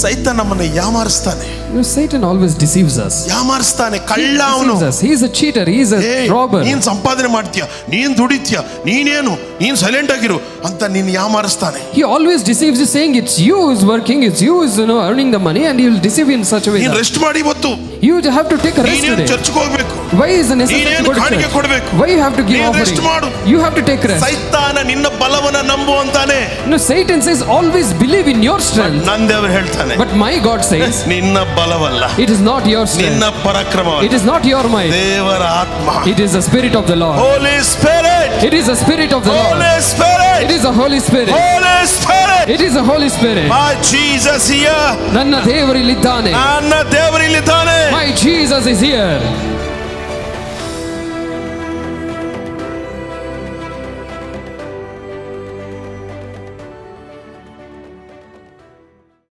ಸೈತಾನ ನಮ್ಮನ್ನು ಯಾಮಾರಿಸ್ತಾನೆ. Satan always deceives us. ಯಾಮಾರಿಸ್ತಾನೆ, He ಕಳ್ಳ ಅವನು. deceives us. He is a cheater. He is a robber. ನೀನ್ ಸಂಪಾದನೆ ಮಾಡ್ತೀಯ, ನೀನ್ ದುಡಿತೀಯ, ನೀನೇನು, ನೀನ್ ಸೈಲೆಂಟ್ ಆಗಿರು ಅಂತ ನೀನ್ ಯಾಮಾರಿಸ್ತಾನೆ. He always deceives you, saying it's you who is working, it's you who is earning the money, and he will deceive you in such a way. ನೀನ್ rest ಮಾಡಿ ಇವತ್ತು. You have to take a rest today. ಚರ್ಚ್ಗೆ ಹೋಗ್ಬೇಕು. Why is it necessary to go to church? ಕೊಡಬೇಕು. Why you have to give offering? Rest ಮಾಡು. You have to take rest. ಸೈತಾನ ನಿನ್ನ ಬಲವನ್ನ ನಂಬು ಅಂತಾನೆ. No, Satan says always believe in your strength. ನನ್ನ ದೇವರು ಹೇಳ್ತಾನೆ, But my God says ನಿನ್ನ ಬಲವಲ್ಲ, it is not your strength. ನಿನ್ನ ಪರಾಕ್ರಮವಲ್ಲ, It is not your might. ದೇವರ ಆತ್ಮ. It is the Spirit of the Lord. Holy Spirit. It is the Spirit of the Lord. Holy Spirit. It is the Holy Spirit. Holy Spirit. It is the Holy Spirit. My Jesus here. ನನ್ನ ದೇವರಿಲ್ಲಿದ್ದಾನೆ. ನನ್ನ ದೇವರಿಲ್ಲಿದ್ದಾನೆ. My Jesus is here.